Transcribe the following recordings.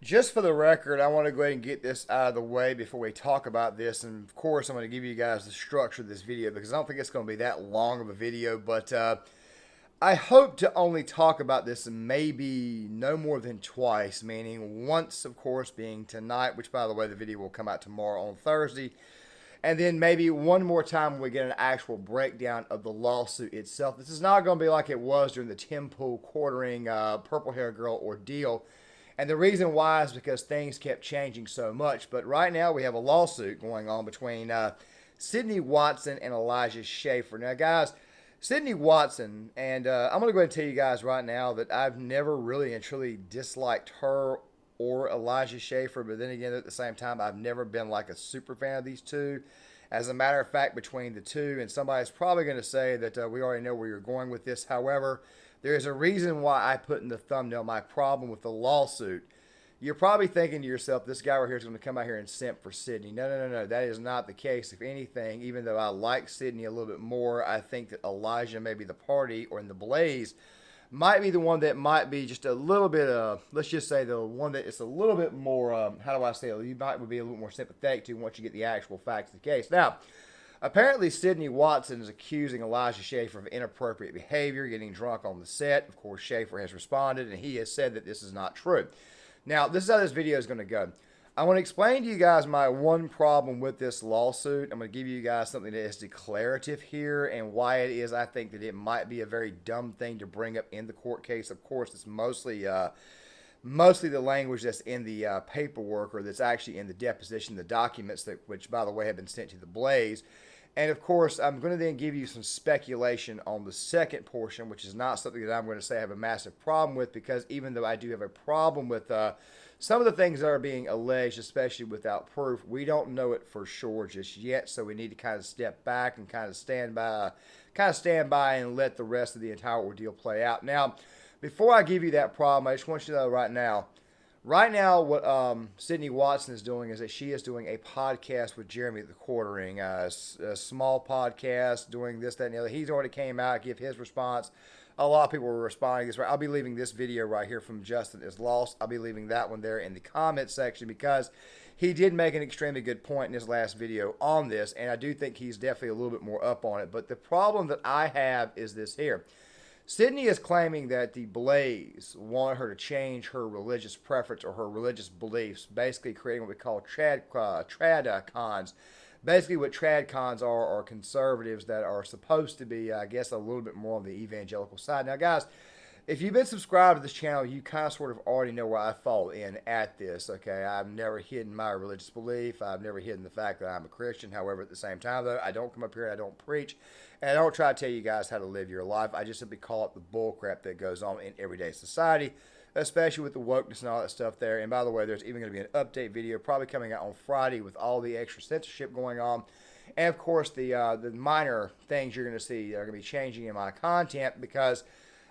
Just for the record, I want to go ahead and get this out of the way before we talk about this. And of course, I'm going to give you guys the structure of this video because I don't think it's going to be that long of a video. But I hope to only talk about this maybe no more than twice, meaning once, of course, being tonight, which by the way, the video will come out tomorrow on Thursday. And then maybe one more time when we get an actual breakdown of the lawsuit itself. This is not going to be like it was during the Tim Pool quartering purple hair girl ordeal. And the reason why is because things kept changing so much. But right now we have a lawsuit going on between Sydney Watson and Elijah Schaffer. Now, guys, Sydney Watson, and I'm going to go ahead and tell you guys right now that I've never really and truly disliked her or Elijah Schaffer. But then again, at the same time, I've never been like a super fan of these two. As a matter of fact, between the two, and somebody's probably going to say that we already know where you're going with this. However, there is a reason why I put in the thumbnail my problem with the lawsuit. You're probably thinking to yourself, this guy right here is going to come out here and simp for Sydney. No, no, no, no. That is not the case. If anything, even though I like Sydney a little bit more, I think that Elijah, maybe the party or in the Blaze, might be the one that might be just a little bit, let's just say the one that is a little bit more, how do I say it? You might be a little more sympathetic to once you get the actual facts of the case. Now, apparently, Sydney Watson is accusing Elijah Schaffer of inappropriate behavior, getting drunk on the set. Of course, Schaffer has responded, and he has said that this is not true. Now, this is how this video is going to go. I want to explain to you guys my one problem with this lawsuit. I'm going to give you guys something that is declarative here and why it is I think that it might be a very dumb thing to bring up in the court case. Of course, it's mostly the language that's in the paperwork or that's actually in the deposition, the documents, that which, by the way, have been sent to the Blaze. And, of course, I'm going to then give you some speculation on the second portion, which is not something that I'm going to say I have a massive problem with, because even though I do have a problem with some of the things that are being alleged, especially without proof, we don't know it for sure just yet, so we need to kind of step back and kind of stand by and let the rest of the entire ordeal play out. Now, before I give you that problem, I just want you to know right now, what Sydney Watson is doing is that she is doing a podcast with Jeremy at the Quartering, a small podcast, doing this, that, and the other. He's already came out, give his response. A lot of people were responding this way. I'll be leaving this video right here from Justin is Lost. I'll be leaving that one there in the comment section because he did make an extremely good point in his last video on this, and I do think he's definitely a little bit more up on it. But the problem that I have is this here. Sydney is claiming that the Blaze wanted her to change her religious preference or her religious beliefs, basically creating what we call trad-cons. Basically, what trad-cons are conservatives that are supposed to be, I guess, a little bit more on the evangelical side. Now, guys, if you've been subscribed to this channel, you kind of sort of already know where I fall in at this, okay? I've never hidden my religious belief. I've never hidden the fact that I'm a Christian. However, at the same time, though, I don't come up here and I don't preach. And I don't try to tell you guys how to live your life. I just simply call it the bullcrap that goes on in everyday society, especially with the wokeness and all that stuff there. And by the way, there's even going to be an update video probably coming out on Friday with all the extra censorship going on. And, of course, the minor things you're going to see are going to be changing in my content because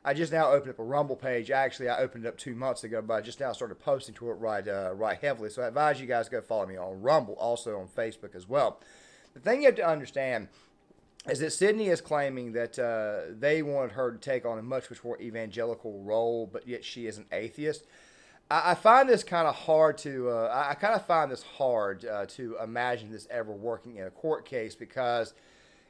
I just now opened up a Rumble page. Actually, I opened it up 2 months ago, but I just now started posting to it right heavily. So I advise you guys to go follow me on Rumble, also on Facebook as well. The thing you have to understand is that Sydney is claiming that they wanted her to take on a much more evangelical role, but yet she is an atheist. I find this kind of hard to to imagine this ever working in a court case, because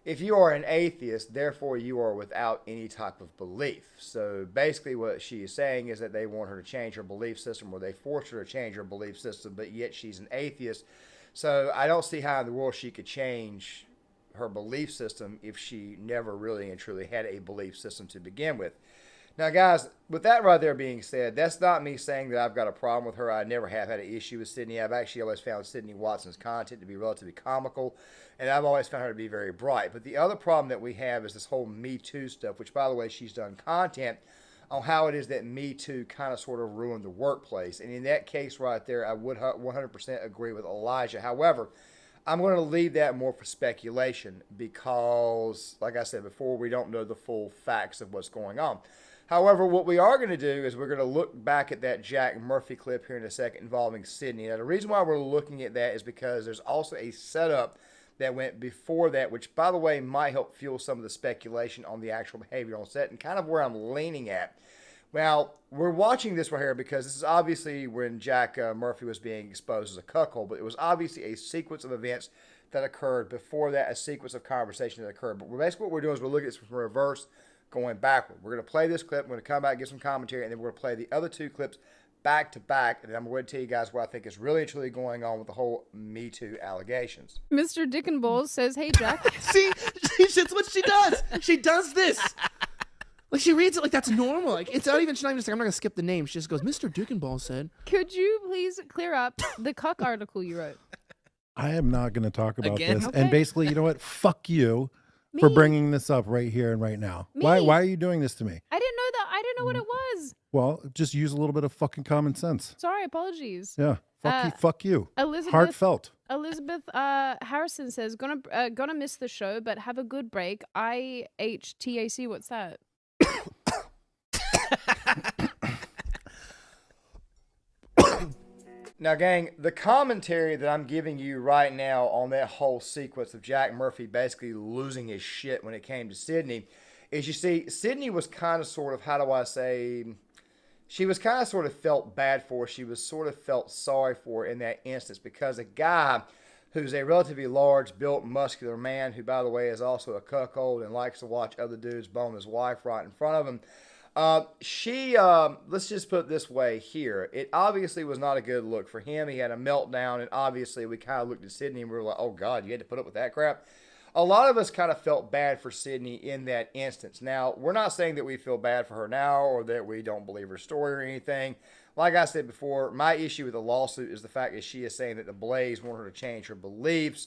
if you are an atheist, therefore you are without any type of belief. So basically what she is saying is that they want her to change her belief system, or they forced her to change her belief system, but yet she's an atheist. So I don't see how in the world she could change her belief system if she never really and truly had a belief system to begin with. Now, guys, with that right there being said, that's not me saying that I've got a problem with her. I never have had an issue with Sydney. I've actually always found Sydney Watson's content to be relatively comical, and I've always found her to be very bright. But the other problem that we have is this whole Me Too stuff, which, by the way, she's done content on how it is that Me Too kind of sort of ruined the workplace. And in that case right there, I would 100% agree with Elijah. However, I'm going to leave that more for speculation because, like I said before, we don't know the full facts of what's going on. However, what we are going to do is we're going to look back at that Jack Murphy clip here in a second involving Sydney. Now, the reason why we're looking at that is because there's also a setup that went before that, which, by the way, might help fuel some of the speculation on the actual behavior on set, and kind of where I'm leaning at Well, we're watching this right here because this is obviously when Jack Murphy was being exposed as a cuckold, but it was obviously a sequence of events that occurred before that, a sequence of conversation that occurred. But basically what we're doing is we're looking at this from reverse, going backward. We're going to play this clip, we're going to come back, give some commentary, and then we're going to play the other two clips back to back, and then I'm going to tell you guys what I think is really and truly going on with the whole Me Too allegations. Mr. Dick and Balls says, "Hey, Jack." See, that's what she does. She does this. Like, she reads it like that's normal. Like, it's not even, she's not even saying, I'm not going to skip the name. She just goes, Mr. Dukenball said. Could you please clear up the cuck article you wrote? I am not going to talk about this. Okay. And basically, you know what? Fuck you for bringing this up right here and right now. Why are you doing this to me? I didn't know that. I didn't know what it was. Well, just use a little bit of fucking common sense. Sorry, apologies. Yeah. Fuck you. Elizabeth, Heartfelt. Elizabeth Harrison says, gonna miss the show, but have a good break. IHTAC, what's that? Now, gang, the commentary that I'm giving you right now on that whole sequence of Jack Murphy basically losing his shit when it came to Sydney is, you see, Sydney was kind of sort of, how do I say, she was kind of sort of felt bad for, she was sort of felt sorry for in that instance, because a guy who's a relatively large, built, muscular man, who, by the way, is also a cuckold and likes to watch other dudes bone his wife right in front of him, let's just put it this way here. It obviously was not a good look for him. He had a meltdown, and obviously we kind of looked at Sydney and we were like, oh God, you had to put up with that crap. A lot of us kind of felt bad for Sydney in that instance. Now, we're not saying that we feel bad for her now or that we don't believe her story or anything. Like I said before, my issue with the lawsuit is the fact that she is saying that the Blaze want her to change her beliefs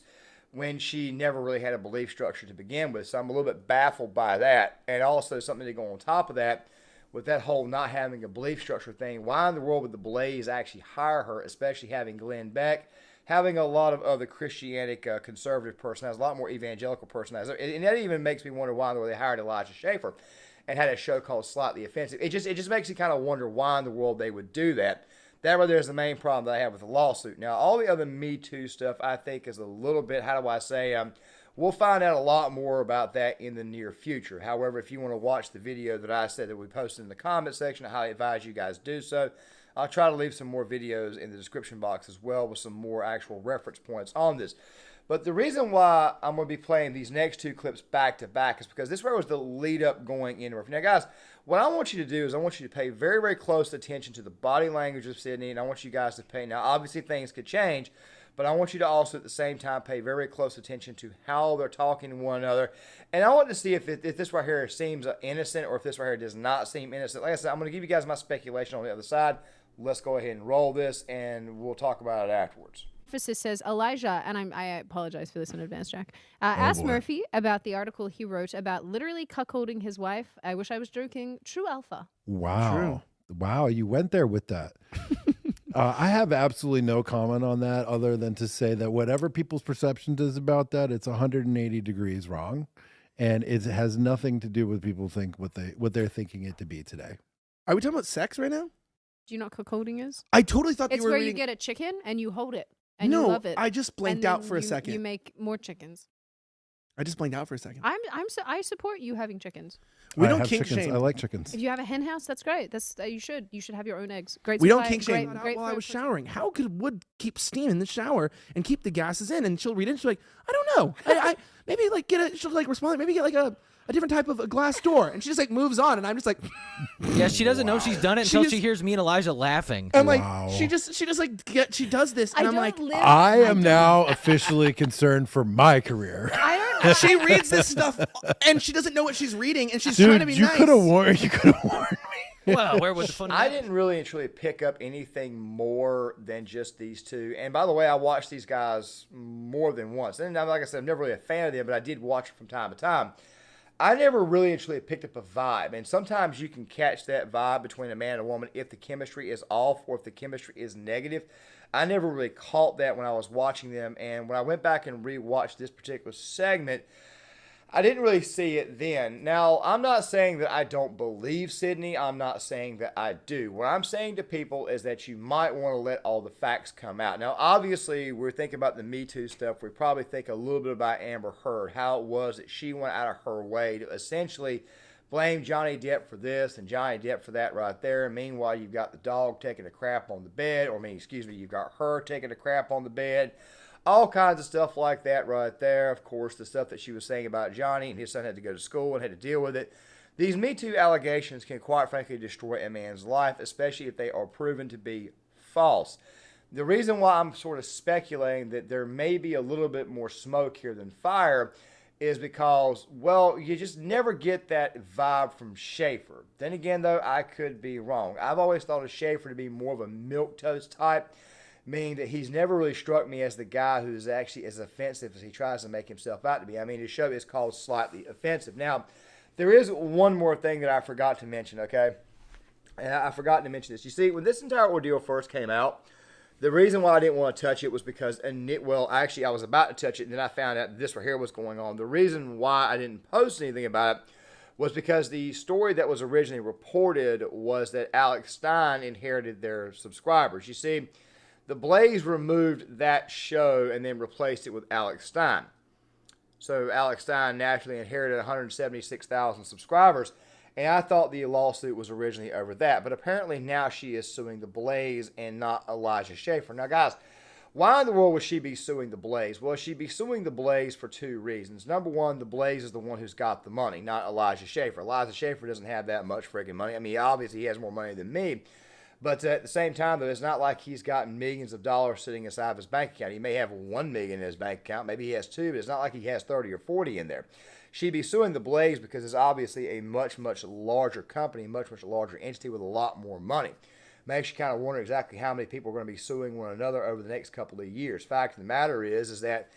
when she never really had a belief structure to begin with. So I'm a little bit baffled by that. And also something to go on top of that, with that whole not having a belief structure thing, why in the world would the Blaze actually hire her, especially having Glenn Beck, having a lot of other Christianic conservative personalities, a lot more evangelical personalities. And that even makes me wonder why in the world they hired Elijah Schaffer and had a show called Slightly Offensive. It just makes you kind of wonder why in the world they would do that. That right there is the main problem that I have with the lawsuit. Now, all the other Me Too stuff I think is a little bit, how do I say, we'll find out a lot more about that in the near future. However, if you want to watch the video that I said that we posted in the comment section, I highly advise you guys do so. I'll try to leave some more videos in the description box as well with some more actual reference points on this. But the reason why I'm going to be playing these next two clips back to back is because this was the lead up going into it. Now, guys, what I want you to do is I want you to pay very, very close attention to the body language of Sydney, and I want you guys to pay. Now, obviously, things could change, but I want you to also at the same time pay very, very close attention to how they're talking to one another. And I want to see if this right here seems innocent or if this right here does not seem innocent. Like I said, I'm going to give you guys my speculation on the other side. Let's go ahead and roll this, and we'll talk about it afterwards. Emphasis says Elijah, and I apologize for this in advance, Jack, asked Murphy about the article he wrote about literally cuckolding his wife. I wish I was joking. True alpha. Wow. True. Wow, you went there with that. I have absolutely no comment on that other than to say that whatever people's perception is about that, it's 180 degrees wrong. And it has nothing to do with people think what they're thinking it to be today. Are we talking about sex right now? Do you know what cuckolding is? I totally thought It's you were where reading... you get a chicken and you hold it and you love it. I just blanked out for a second. You make more chickens. I just blanked out for a second. I support you having chickens. We don't have kink chickens. shame. I like chickens. If you have a hen house, that's great. That's you should have your own eggs. Great. We don't supply, kink shame. Great While I for- was showering, how could wood keep steam in the shower and keep the gases in? And she'll read it. And she's like, I don't know. I maybe like get a. She'll like respond. Maybe get like a different type of a glass door. And she just like moves on. And I'm just like, yeah, she doesn't know she's done it until just- she hears me and Elijah laughing. I'm like, Wow. she just like she does this. And I'm like, I am now officially concerned for my career. she reads this stuff and she doesn't know what she's reading. And she's Dude, trying to be you nice. could have warned me. Well, where was the fun? I didn't really and truly pick up anything more than just these two. And by the way, I watched these guys more than once. And like I said, I'm never really a fan of them, but I did watch them from time to time. I never really and truly picked up a vibe. And sometimes you can catch that vibe between a man and a woman if the chemistry is off or if the chemistry is negative. I never really caught that when I was watching them. And when I went back and rewatched this particular segment, I didn't really see it then. Now, I'm not saying that I don't believe Sydney. I'm not saying that I do. What I'm saying to people is that you might want to let all the facts come out. Now, obviously, we're thinking about the Me Too stuff. We probably think a little bit about Amber Heard, how it was that she went out of her way to essentially blame Johnny Depp for this and Johnny Depp for that right there. Meanwhile, you've got the dog taking a crap on the bed, you've got her taking a crap on the bed. All kinds of stuff like that right there. Of course, the stuff that she was saying about Johnny and his son had to go to school and had to deal with it. These Me Too allegations can quite frankly destroy a man's life, especially if they are proven to be false. The reason why I'm sort of speculating that there may be a little bit more smoke here than fire is because, well, you just never get that vibe from Schaffer. Then again, though, I could be wrong. I've always thought of Schaffer to be more of a milquetoast type, meaning that he's never really struck me as the guy who's actually as offensive as he tries to make himself out to be. I mean, his show is called Slightly Offensive. Now, there is one more thing that I forgot to mention, okay? And I forgot to mention this. You see, when this entire ordeal first came out, the reason why I didn't want to touch it was because, actually, I was about to touch it, and then I found out this right here was going on. The reason why I didn't post anything about it was because the story that was originally reported was that Alex Stein inherited their subscribers. You see, The Blaze removed that show and then replaced it with Alex Stein. So Alex Stein naturally inherited 176,000 subscribers, and I thought the lawsuit was originally over that. But apparently now she is suing The Blaze and not Elijah Schaffer. Now, guys, why in the world would she be suing The Blaze? Well, she'd be suing The Blaze for two reasons. Number one, The Blaze is the one who's got the money, not Elijah Schaffer. Elijah Schaffer doesn't have that much freaking money. I mean, obviously he has more money than me. But at the same time, though, it's not like he's got millions of dollars sitting inside of his bank account. He may have 1 million in his bank account. Maybe he has 2, but it's not like he has 30 or 40 in there. She'd be suing The Blaze because it's obviously a much, much larger company, much, much larger entity with a lot more money. Makes you kind of wonder exactly how many people are going to be suing one another over the next couple of years. Fact of the matter is that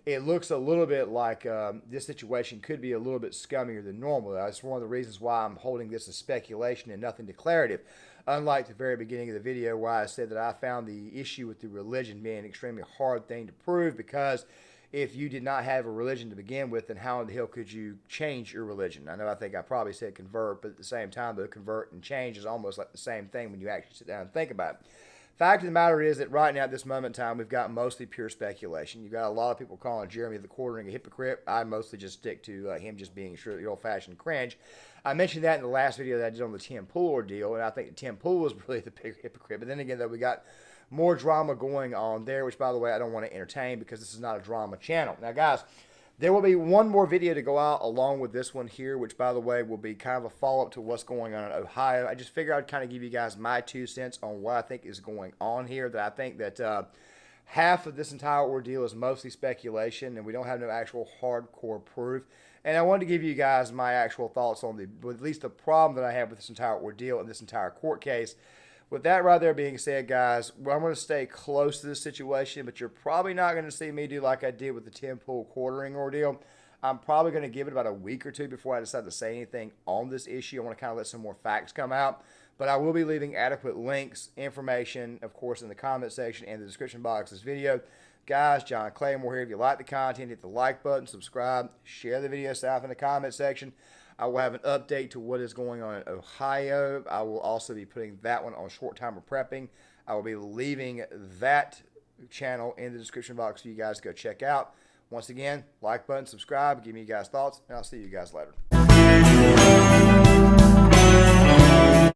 it looks a little bit like this situation could be a little bit scummier than normal. That's one of the reasons why I'm holding this as speculation and nothing declarative. Unlike the very beginning of the video where I said that I found the issue with the religion being an extremely hard thing to prove, because if you did not have a religion to begin with, then how in the hell could you change your religion? I think I probably said convert, but at the same time, though, convert and change is almost like the same thing when you actually sit down and think about it. Fact of the matter is that right now at this moment in time, we've got mostly pure speculation. You've got a lot of people calling Jeremy the Quartering a hypocrite. I mostly just stick to him just being sure the old-fashioned cringe. I mentioned that in the last video that I did on the Tim Pool ordeal, and I think Tim Pool was really the big hypocrite. But then again, though, we got more drama going on there, which, by the way, I don't want to entertain because this is not a drama channel. Now, guys, there will be one more video to go out along with this one here, which, by the way, will be kind of a follow-up to what's going on in Ohio. I just figured I'd kind of give you guys my 2 cents on what I think is going on here, that I think that half of this entire ordeal is mostly speculation, and we don't have no actual hardcore proof. And I wanted to give you guys my actual thoughts on at least the problem that I have with this entire ordeal and this entire court case. With that right there being said, guys, I'm going to stay close to this situation, but you're probably not going to see me do like I did with the Tim Pool quartering ordeal. I'm probably going to give it about a week or two before I decide to say anything on this issue. I want to kind of let some more facts come out. But I will be leaving adequate links, information, of course, in the comment section and the description box of this video. Guys, John Claymore here. If you like the content, hit the like button, subscribe, share the video stuff in the comment section. I will have an update to what is going on in Ohio. I will also be putting that one on short timer prepping. I will be leaving that channel in the description box for you guys to go check out. Once again, like button, subscribe, give me you guys thoughts, and I'll see you guys later.